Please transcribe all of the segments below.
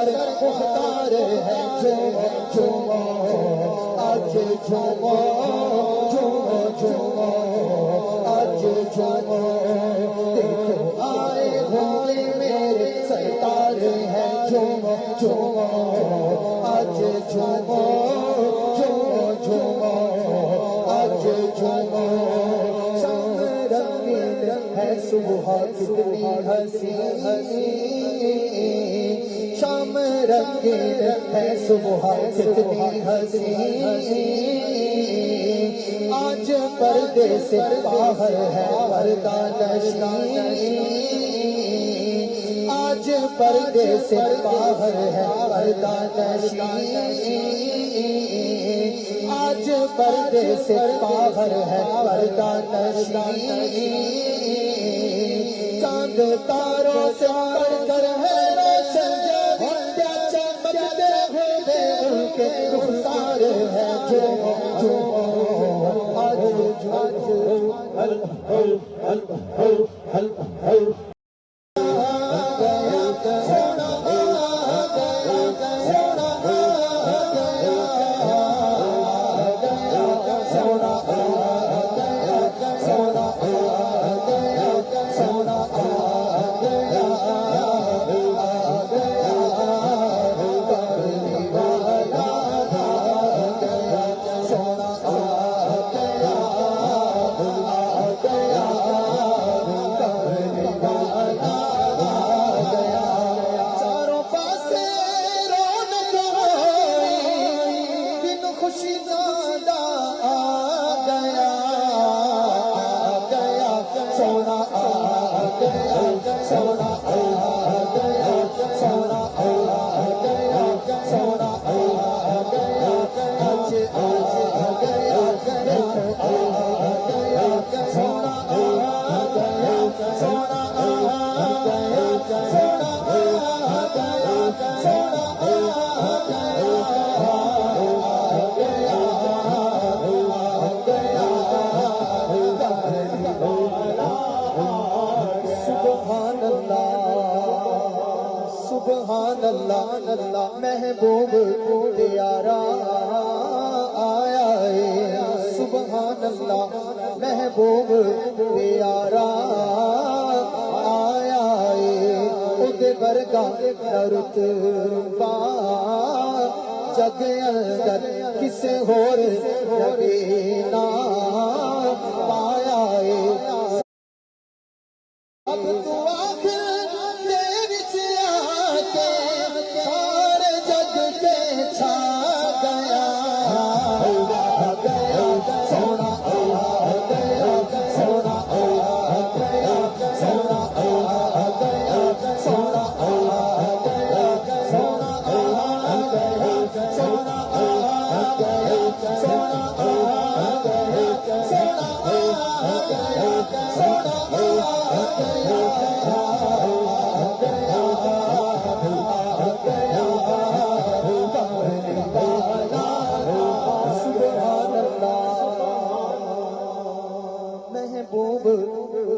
सरकार मुख्तार है झूमो झूमो आज झूमो झूमो झूमो आज झूमो देखो आए होंगे मेरे सरकार है झूमो झूमो आज झूमो झूमो झूमो आज झूमो शाम रंगीन है सुबह कितनी हंसी शाम रंगीन है सुबह कितनी हंसी आज पर्दे से बाहर है पर्दा नशी आज पर्दे से बाहर है पर्दा नशी आज पर्दे से बाहर है पर्दा नशी चांद तारों से बढ़कर है रोशन विद्या चमकते हुए उनके रुखसार है झूमो झूमो आज महबूब प्यारा आया है सुभान अल्लाह महबूब प्यारा आया है उदे वर्गा रुतबा जग अंदर किसे होर नबी ना पाया है अब तू आखिर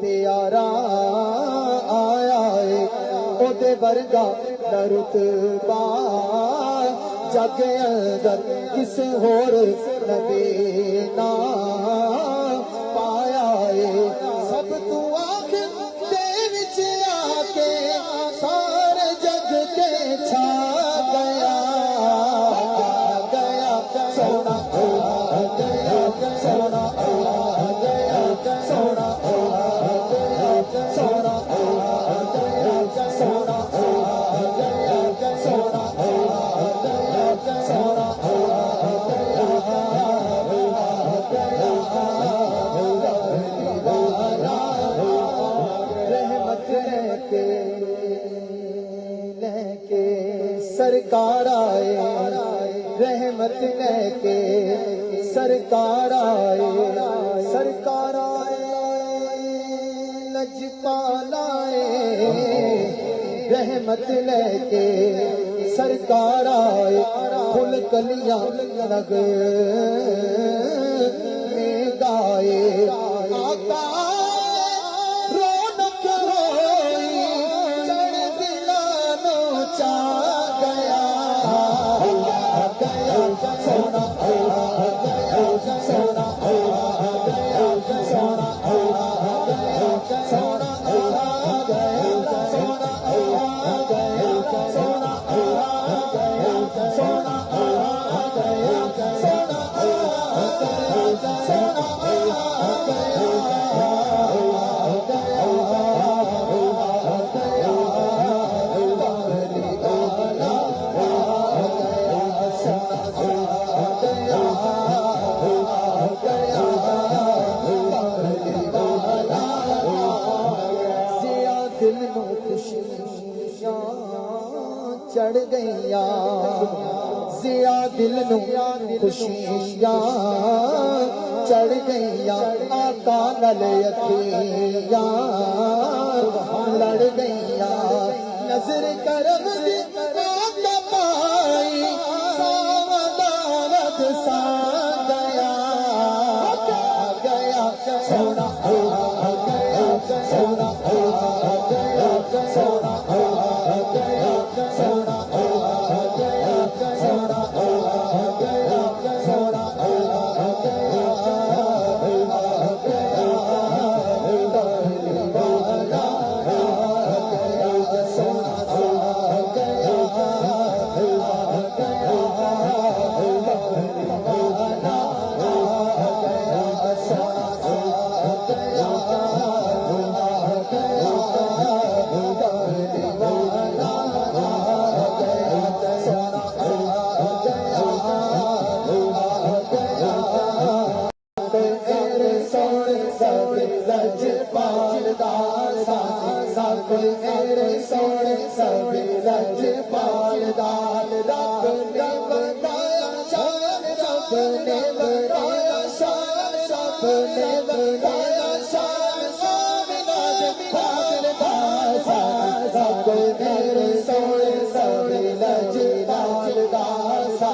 प्यारा आया है ओदे वर्गा रुतबा जग अंदर किसे होर नबी ना पाया है सब तू आखिर दे विच आके सारे जग के छा गया गया सोना गया सोना सरकार आए रहमत लेके सरकार आए लजपाल आए रहमत लेके सरकार आए फुल कलियां लग में गाए आका रौनक होई चढ़ दिलानो चा गया चढ़ गईया जिया दिल नू खुशियां चढ़ गईया आका नल अखियां लड़ गईया नजर करम दी आका पाई सावधान सा गया गया सोना गया सोना गया सोना गया सोना गया सोना गया सोना कोई मेरे सोने सभी रज पाल दाल रब ने बताया शान रब ने बताया शान रब ने बताया शान शान नाज मिलान दासा कोई मेरे सोने सभी रज पाल दासा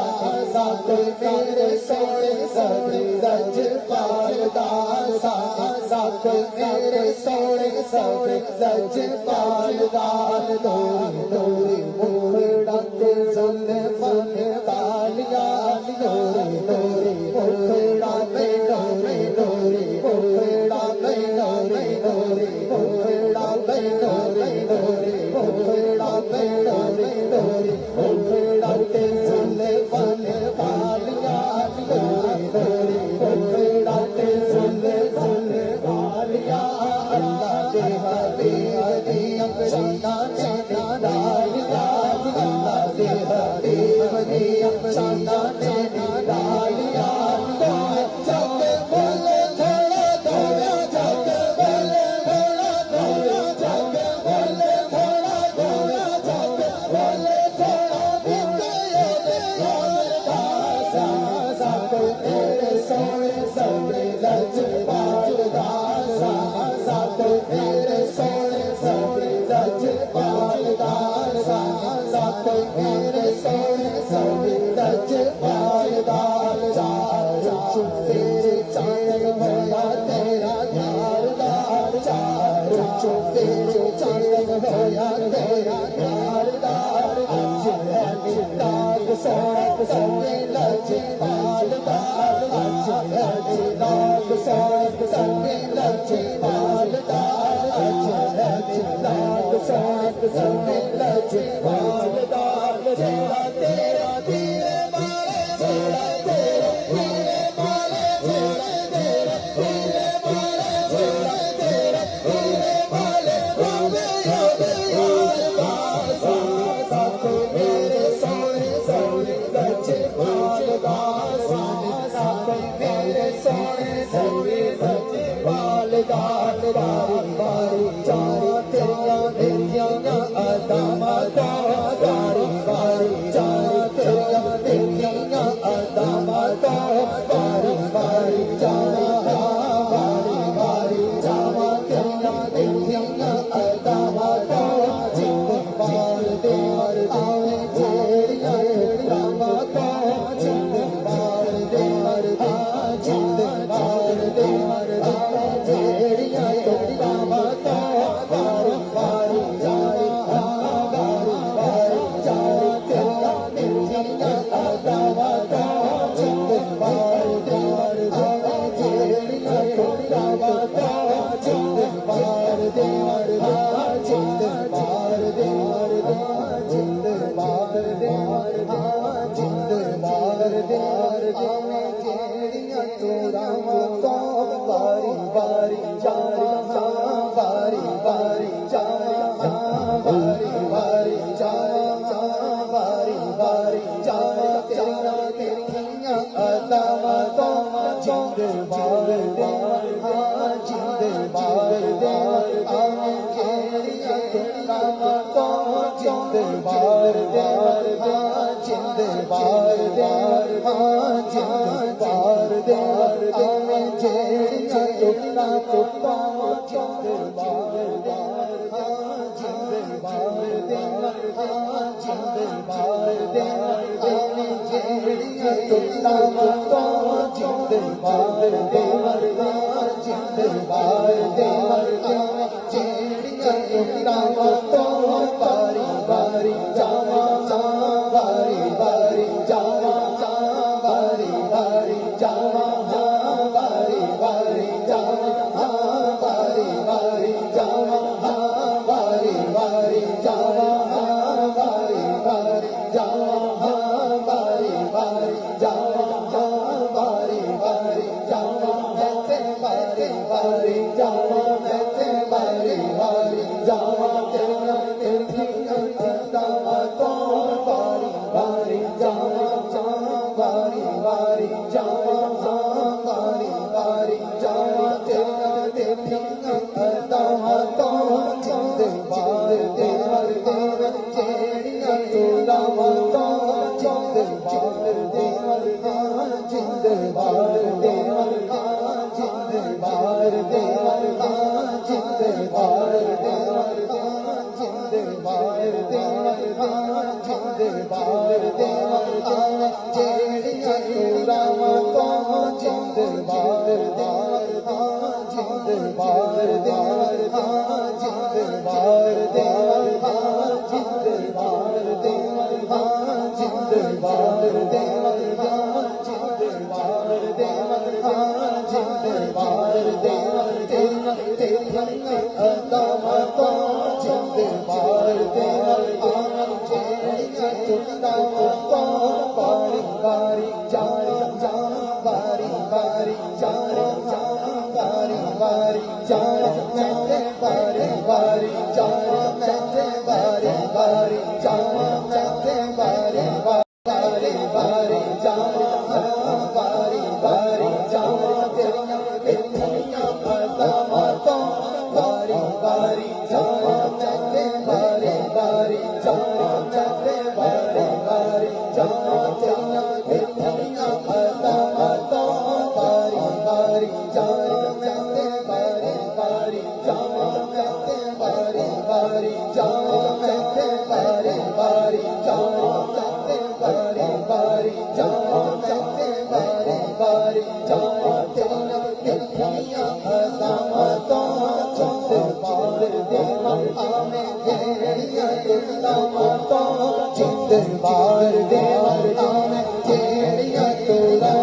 कोई मेरे सोने सभी रज पाल दासा कोई मेरे सोने सभी रज पाल दाल डोरी डोरी मुखड़ा ते जुल्फन तालिया डोरी डोरी मुखड़ा ते डोरी डोरी मुखड़ा ते डोरी डोरी मुखड़ा ते डोरी डोरी मुखड़ा ते डोरी डोरी मुखड़ा ते जुल्फन तालिया डोरी डोरी मुखड़ा ते जुल्फन तालिया अल्लाह दे हबीब शाना ने डालिया अल्लाह दे हबीब शाना ने डालिया जग बोले थोड़ा थोड़ा जग बोले थोड़ा थोड़ा जग बोले थोड़ा थोड़ा जग बोले थोड़ा दासा कोई मेरे सोने सोने लज पाल दासा कोई मेरे सोने सोने लज पाल दासा कोई मेरे सोने सोने लज पाल दासा तेरे चांद होया तेरा यार दार तेरे चांद होया तेरा यार दार आज है मिलाद सोने सोने लज पाल दार आज है मिलाद सोने सोने लज पाल दार आज है मिलाद सोने सोने लज पाल दार तेरा तेरा दिए मारे तेरा तेरा दिए मारे तेरा तेरा दिए मारे तेरा तेरा दिए मारे रोवे रोवे यार दासा को मेरे सोने सोने लज पाल दासा को मेरे सोने सोने लज पाल दार बारी बारी चार तेरिया मेरिया अदामा दारी बारी ਜਿੰਦਵਾਰ ਦੇਵਾਰ ਜਿੰਦਵਾਰ ਦੇਵਾਰ ਜਿਵੇਂ ਜਿਹੜੀਆਂ ਤੋੜਾਵਾਂ ਤੋਂ ਵਾਰੀ ਵਾਰੀ ਜਾਵਾਂ ਵਾਰੀ ਵਾਰੀ ਜਾਵਾਂ ਵਾਰੀ ਵਾਰੀ ਜਾਵਾਂ ਵਾਰੀ ਵਾਰੀ ਜਾਵਾਂ ਤੇਰੀਆਂ ਅਦਾਵਾਂ ਤੋਂ ਜਿੰਦਵਾਰ ਦੇਵਾਰ ਜਿੰਦਵਾਰ ਦੇਵਾਰ ਜਿਹੜੀਆਂ ਤੋੜਾਵਾਂ ਤੋਂ ਜਿੰਦਵਾਰ ਦੇਵਾਰ ਜਿੰਦਵਾਰ ਦੇਵਾਰ ਜਿੰਦਵਾਰ ਦੇਵਾਰ ਜਿਵੇਂ ਜਿਹੜੀਆਂ ਤੋੜਾਂ ਤੋਂ ਜਿੰਦਵਾਰ ਦੇਵਾਰ ਜਿੰਦਵਾਰ ਦੇਵਾਰ ਜਿੰਦਵਾਰ ਦੇਵਾਰ ਜਿਵੇਂ ਜਿਹੜੀਆਂ ਤੋੜਾਂ ਤੋਂ ਜਿੰਦਵਾਰ ਦੇਵਾਰ ਜਿੰਦਵਾਰ ਦੇਵਾਰ ਜਿਵੇਂ ਜਿਹੜੀਆਂ ਤੋੜਾਂ ਤੋਂ ਵਾਰੀ ਵਾਰੀ ਜਾਵਾਂ ਵਾਰੀ ਵਾਰੀ ਜਾਵਾਂ ਵਾਰੀ ਵਾਰੀ ਜਾਵਾਂ ਵਾਰੀ ਵਾਰੀ ਜਾਵਾਂ ਵਾਰੀ ਵਾਰੀ ਜਾਵਾਂ ਵਾਰੀ ਵਾਰੀ ਜਾਵਾਂ ਵਾਰੀ ਵਾਰੀ ਜਾਵਾਂ ਵਾਰੀ ਵਾਰੀ ਜਾਵਾਂ ਵਾਰੀ ਵਾਰੀ ਜਾਵਾਂ ਤੇ ਵਾਰੀ ਵਾਰੀ ਜਾਵਾਂ ਤੇ ਵਾਰੀ ਵਾਰੀ ਜਾਵਾਂ ਤੇਰੀਆਂ ਅਦਾਵਾਂ ਤੋਂ ਵਾਰੀ ਵਾਰੀ ਜਾਵਾਂ ਵਾਰੀ ਵਾਰੀ ਜਾਵਾਂ ਵਾਰੀ ਵਾਰੀ ਜਾਵਾਂ ਤੇਰੀਆਂ ਅਦਾਵਾਂ ਤੋਂ ਜਿੰਦਵਾਰ ਦੇਵਾਰ ਦੇਵਰ ਜਿਹੜੀਆਂ ਤੋੜਾਵਾਂ ਤੋਂ ਜਿੰਦਵਾਰ ਦੇਵਾਰ ਜਿੰਦਵਾਰ ਦੇਵਾਰ ਜਿੰਦਵਾਰ ਦੇਵਾਰ ਜਿੰਦਵਾਰ ਦੇਵਾਰ ਜਿੰਦਵਾਰ ਦੇਵਾਰ ਜਿੰਦਵਾਰ ਦੇਵਾਰ ਜਿਹੜੀਆਂ ਤੋੜਾਵਾਂ ਤੋਂ ਜਿੰਦਵਾਰ ਦੇਵਾਰ ਜਿੰਦਵਾਰ ਦੇਵਾਰ ਜਿੰਦਵਾਰ ਦੇਵਾਰ ਜਿੰਦਵਾਰ ਦੇਵਾਰ ਜਿੰਦਵਾਰ ਦੇਵਾਰ ਜਿੰਦਵਾਰ ਦੇਵਾਰ ਜਿੰਦਵਾਰ ਦੇਵਾਰ ਤੇਰੀਆਂ ਅਦਾਵਾਂ ਤੋਂ ਜਿੰਦਵਾਰ ਦੇਵਾਰ ਜਿਹੜੀਆਂ ਤੋੜਾਂ ਤੋਂ ਵਾਰੀ ਵਾਰੀ ਜਾਵਾਂ ਵਾਰੀ ਵਾਰੀ ਜਾਵਾਂ ਵਾਰੀ ਵਾਰੀ ਜਾਵਾਂ ਤੇ ਵਾਰੀ ਵਾਰੀ ਜਾਵਾਂ ਤੇ ਵਾਰੀ ਵਾਰੀ ਜਾਵਾਂ ਤੇ ਵਾਰੀ ਵਾਰੀ ਵਾਰੀ ਜਾਵਾਂ ਵਾਰੀ ਵਾਰੀ ਜਾਵਾਂ ਤੇਰੀਆਂ ਅਦਾਵਾਂ ਤੋਂ ਵਾਰੀ ਵਾਰੀ ਜਾਵਾਂ ਤੇ ਵਾਰੀ ਵਾਰੀ ਜਾਵਾਂ ਤੇ ਵਾਰੀ ਵਾਰੀ ਜਾਵਾਂ ਤੇਰੀਆਂ ਅਦਾਵਾਂ ਤੋਂ ਵਾਰੀ ਵਾਰੀ ਜਾਵਾਂ ਤੇ ਵਾਰੀ ਵਾਰੀ ਜਾਵਾਂ ਤੇ ਵਾਰੀ ਵਾਰੀ ਜਾਵਾਂ ਤੇ ਵਾਰੀ ਵਾਰੀ ਜਾਵਾਂ ਤੇ ਵਾਰੀ ਵਾਰੀ ਜਾਵਾਂ ਤੇ ਵਾਰੀ ਵਾਰੀ ਜਾਵਾਂ ਤੇਰੀਆਂ ਅਦਾਵਾਂ ਤੋਂ ਜਿੰਦਵਾਰ ਦੇਵਾਂ ਆਵੇਂ ਜਿਹੜੀਆਂ ਤੋੜਾਂ ਤੋਂ ਜਿੰਦਵਾਰ ਦੇਵਾਰ ਆਵੇਂ ਜਿਹੜੀਆਂ ਤੋੜਾਂ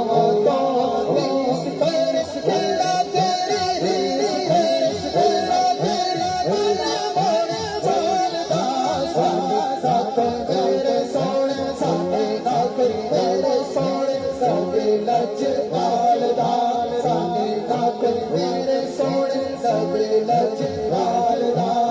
ਤੋਂ ਇਸ ਤਰਸ ਕਿਹੜਾ ਤੇਰੀ ਇਸ ਕਿਹੜਾ ਤੇਰੀ ਮਨ ਜਾਣਦਾ ਸਾਥ ਤੇਰੇ ਸੋਹਣੇ ਸਾਡੇ ਤੱਕ ਤੇਰੇ ਸੋਹਣੇ ਸਾਡੇ ਲੱਜ ਵਾਲਦਾ ਸਾਡੇ ਤੱਕ ਤੇਰੇ ਸੋਹਣੇ ਸਾਡੇ ਲੱਜ ਵਾਲਦਾ